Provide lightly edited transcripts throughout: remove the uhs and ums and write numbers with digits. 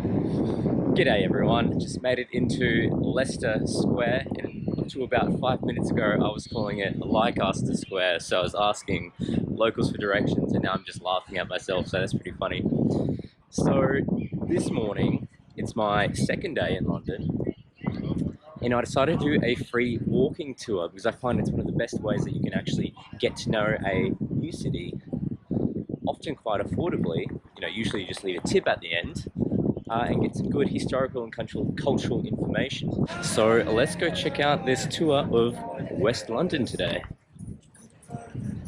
G'day everyone, just made it into Leicester Square and up to about 5 minutes ago I was calling it Leicester Square, so I was asking locals for directions and now I'm just laughing at myself, so that's pretty funny. So this morning, it's my second day in London and I decided to do a free walking tour because I find it's one of the best ways that you can actually get to know a new city, often quite affordably. Usually you just leave a tip at the end and get some good historical and cultural information. So let's go check out this tour of West London today.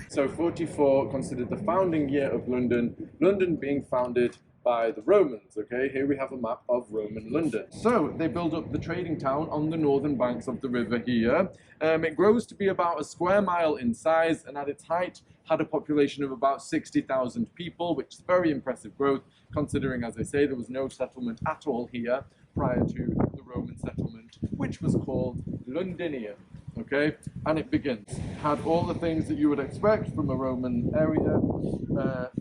So 44 considered the founding year of London, London being founded by the Romans, okay? Here we have a map of Roman London. So they build up the trading town on the northern banks of the river here. It grows to be about a square mile in size and at its height had a population of about 60,000 people, which is very impressive growth considering, as I say, there was no settlement at all here prior to the Roman settlement, which was called Londinium. Okay, and it begins. Had all the things that you would expect from a Roman area: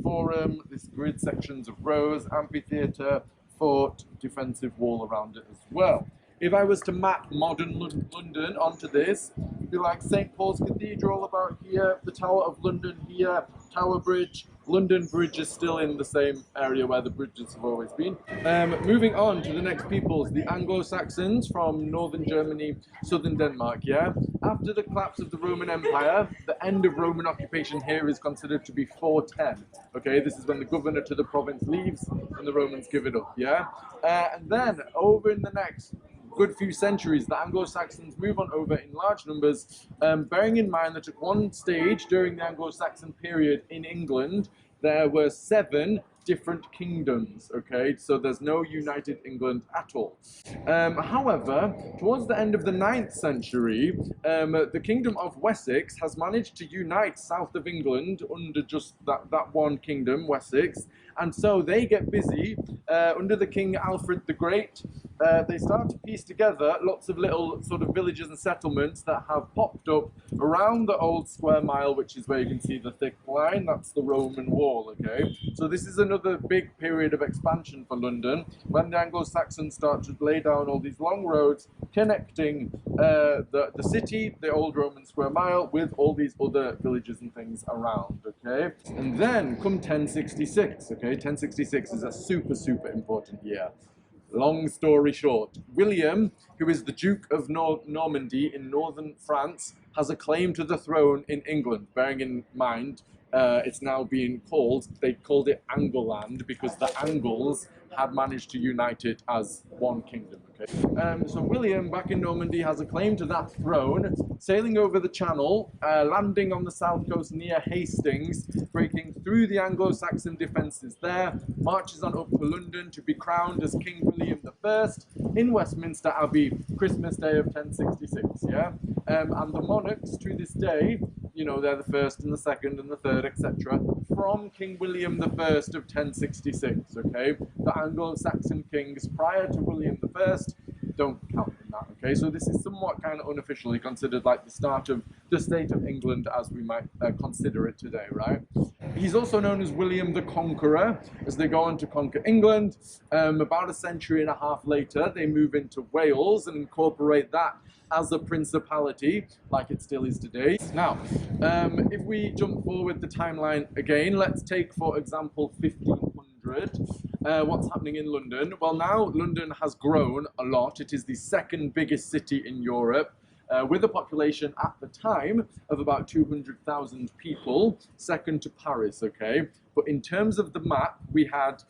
forum, this grid sections of rows, amphitheatre, fort, defensive wall around it as well. If I was to map modern London onto this, it'd be like St. Paul's Cathedral about here, the Tower of London here, Tower Bridge. London Bridge is still in the same area where the bridges have always been. Moving on to the next peoples, the Anglo-Saxons from northern Germany, southern Denmark, yeah? After the collapse of the Roman Empire, the end of Roman occupation here is considered to be 410, okay? This is when the governor to the province leaves and the Romans give it up, yeah? And then, over in the next good few centuries, the Anglo-Saxons move on over in large numbers, bearing in mind that at one stage during the Anglo-Saxon period in England, there were 7 different kingdoms, okay? So there's no united England at all. However, towards the end of the 9th century, the Kingdom of Wessex has managed to unite south of England under just that one kingdom, Wessex, and so they get busy under the King Alfred the Great. They start to piece together lots of little sort of villages and settlements that have popped up around the old square mile, which is where you can see the thick line. That's the Roman wall, okay? So this is another big period of expansion for London when the Anglo-Saxons start to lay down all these long roads connecting the city, the old Roman square mile, with all these other villages and things around, okay? And then come 1066, okay? 1066 is a super important year. Long story short, William, who is the Duke of Normandy in northern France, has a claim to the throne in England, bearing in mind it's now being called, they called it Angleland because the Angles had managed to unite it as one kingdom. Okay? So William, back in Normandy, has a claim to that throne, sailing over the Channel, landing on the south coast near Hastings, breaking through the Anglo-Saxon defences there, marches on up to London to be crowned as King William I in Westminster Abbey, Christmas Day of 1066, yeah? And the monarchs to this day, you know, they're the first and the second and the third, etc., from King William I of 1066, okay? The Anglo-Saxon kings prior to William I don't count in that, okay? So this is somewhat kind of unofficially considered like the start of the state of England as we might consider it today, right? He's also known as William the Conqueror, as they go on to conquer England. About a century and a half later, they move into Wales and incorporate that as a principality, like it still is today. Now, if we jump forward the timeline again, let's take, for example, 1500. What's happening in London? Well, now London has grown a lot. It is the second biggest city in Europe, with a population at the time of about 200,000 people, second to Paris, okay? But in terms of the map, we had,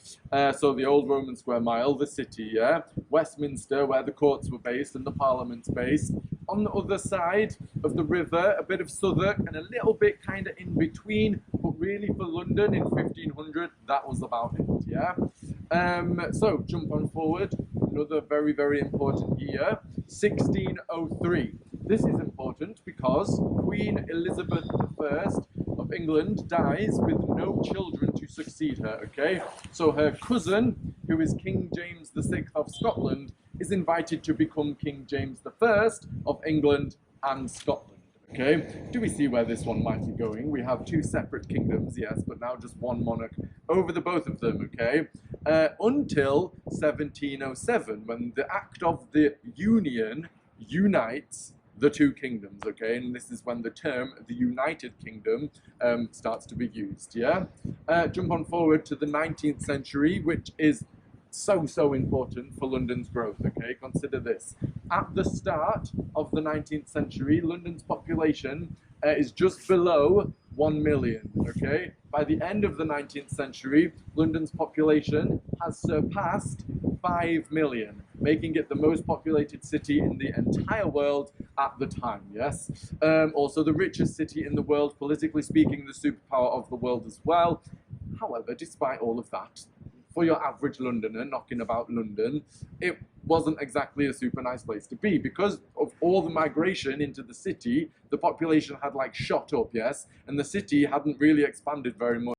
so the old Roman square mile, the city, yeah? Westminster, where the courts were based and the parliament's based. On the other side of the river, a bit of Southwark and a little bit kind of in between, but really for London in 1500, that was about it, yeah? So jump on forward, another very important year, 1603. This is important because Queen Elizabeth I of England dies with no children to succeed her, okay? So her cousin, who is King James VI of Scotland, is invited to become King James I of England and Scotland. Okay, do we see where this one might be going? We have two separate kingdoms, yes, but now just one monarch over the both of them, okay? Until 1707, when the Act of the Union unites the two kingdoms, okay? And this is when the term the United Kingdom starts to be used, yeah? Jump on forward to the 19th century, which is so important for London's growth, okay? Consider this. At the start of the 19th century, London's population is just below 1 million, okay? By the end of the 19th century, London's population has surpassed 5 million, making it the most populated city in the entire world at the time, yes? Also the richest city in the world, politically speaking, the superpower of the world as well. However, despite all of that, for your average Londoner knocking about London, it wasn't exactly a super nice place to be. Because of all the migration into the city, the population had like shot up, yes, and the city hadn't really expanded very much.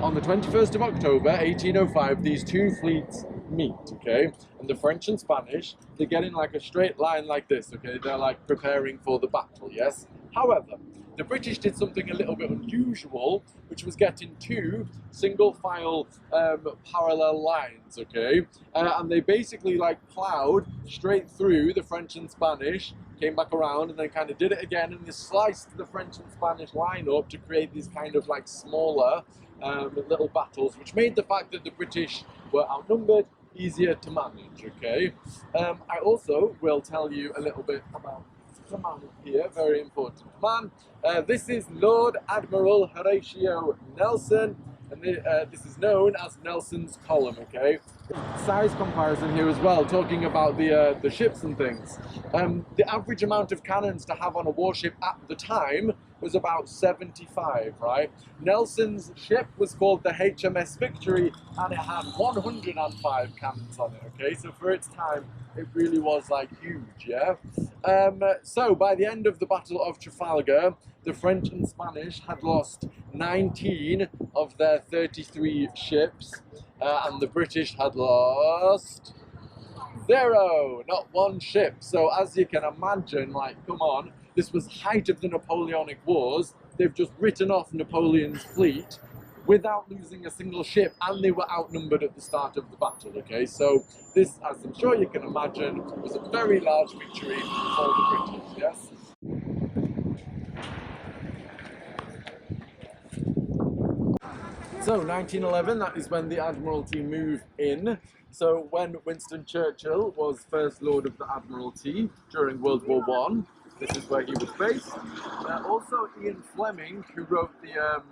On the 21st of October, 1805, these two fleets meet, okay? And the French and Spanish, they get in like a straight line like this, okay? They're like preparing for the battle, yes? However, the British did something a little bit unusual, which was getting two single-file parallel lines, okay? And they basically like ploughed straight through the French and Spanish, came back around, and then kind of did it again, and they sliced the French and Spanish line up to create these kind of like smaller little battles, which made the fact that the British were outnumbered easier to manage, okay? I also will tell you a little bit about the man here, very important man. This is Lord Admiral Horatio Nelson, and this is known as Nelson's column, okay? Size comparison here as well, talking about the ships and things. The average amount of cannons to have on a warship at the time was about 75, right? Nelson's ship was called the HMS Victory, and it had 105 cannons on it, okay? So for its time, it really was like huge, yeah? So by the end of the Battle of Trafalgar, the French and Spanish had lost 19 of their 33 ships, and the British had lost 0, not one ship. So as you can imagine, like, come on, this was height of the Napoleonic Wars. They've just written off Napoleon's fleet without losing a single ship, and they were outnumbered at the start of the battle, okay? So this, as I'm sure you can imagine, was a very large victory for the British, yes? So 1911, that is when the Admiralty moved in. So when Winston Churchill was First Lord of the Admiralty during World War I, this is where he was based. Also Ian Fleming, who wrote the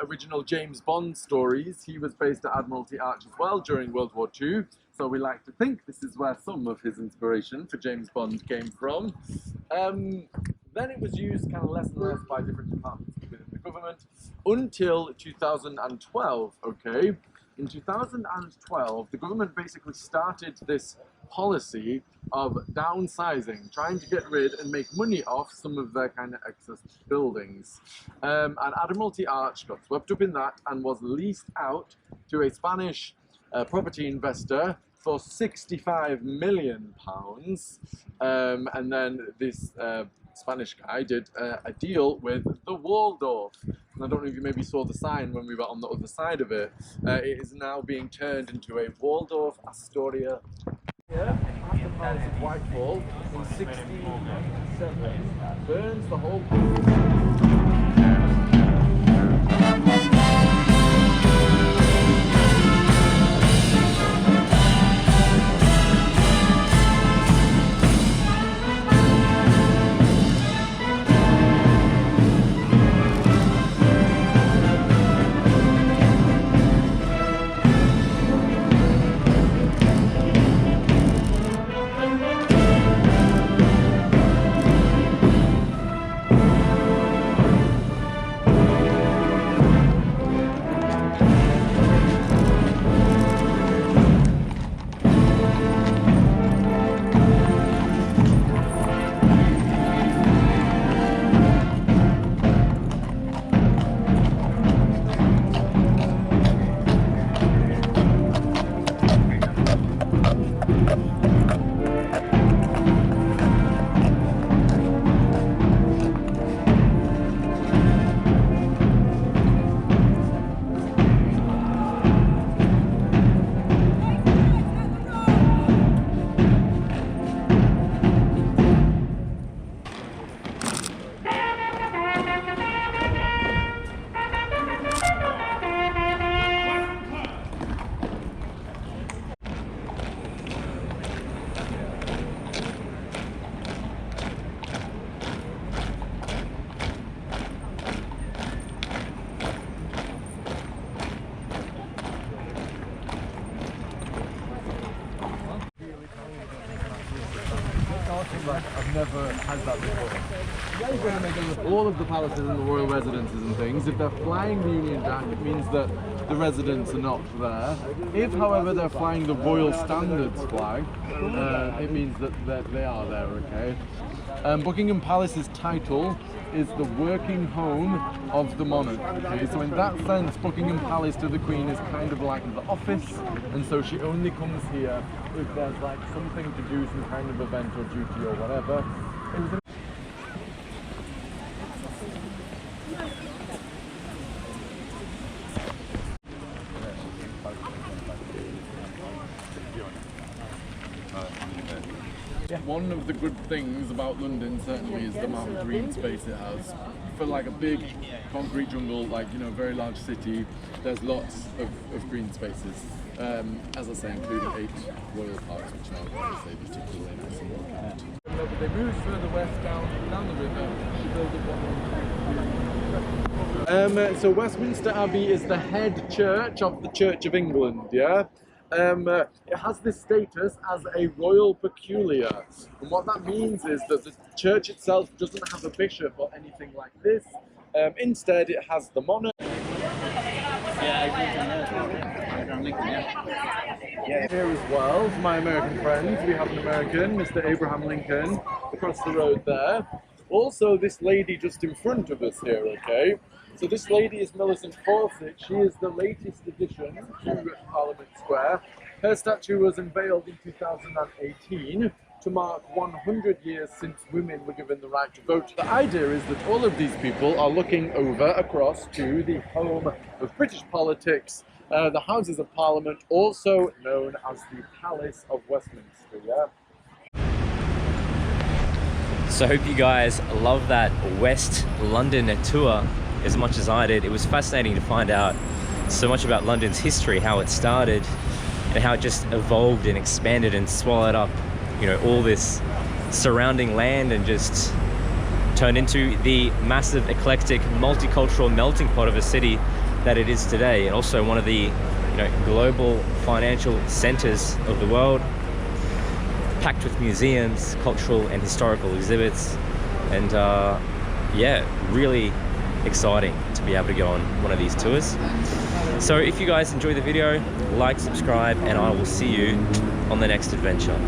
original James Bond stories, he was based at Admiralty Arch as well during World War II. So we like to think this is where some of his inspiration for James Bond came from. Then it was used kind of less and less by different departments within the government until 2012, okay? In 2012, the government basically started this policy of downsizing, trying to get rid and make money off some of their kind of excess buildings. And Admiralty Arch got swept up in that and was leased out to a Spanish property investor for £65 million. And then this Spanish guy did a deal with the Waldorf. And I don't know if you maybe saw the sign when we were on the other side of it. It is now being turned into a Waldorf Astoria. Here, at the Palace of Whitehall in 1697, burns the whole never had that before. All of the palaces and the royal residences and things, if they're flying the Union Jack, it means that the residents are not there. If, however, they're flying the Royal Standards flag, it means that they are there, okay? Buckingham Palace's title is the working home of the monarch, okay? So in that sense, Buckingham Palace to the Queen is kind of like the office, and so she only comes here if there's like something to do, some kind of event or duty or whatever. It was one of the good things about London certainly is the amount of green space it has. For like a big concrete jungle, like, you know, very large city, there's lots of green spaces. As I say, including 8 royal parks, which are obviously particularly nice and well kept. But they moved further west down the river to build up. So Westminster Abbey is the head church of the Church of England, yeah? It has this status as a royal peculiar, and what that means is that the church itself doesn't have a bishop or anything like this. Instead, it has the monarch. Here as well, for my American friends, we have an American, Mr. Abraham Lincoln, across the road there. Also, this lady just in front of us here, okay? So this lady is Millicent Fawcett. She is the latest addition to Parliament Square. Her statue was unveiled in 2018 to mark 100 years since women were given the right to vote. The idea is that all of these people are looking over across to the home of British politics, the Houses of Parliament, also known as the Palace of Westminster. Yeah? So I hope you guys love that West London tour as much as I did. It was fascinating to find out so much about London's history, how it started and how it just evolved and expanded and swallowed up, you know, all this surrounding land and just turned into the massive, eclectic, multicultural melting pot of a city that it is today, and also one of the, you know, global financial centers of the world, packed with museums, cultural and historical exhibits, and yeah, really exciting to be able to go on one of these tours. So if you guys enjoy the video, like, subscribe, and I will see you on the next adventure.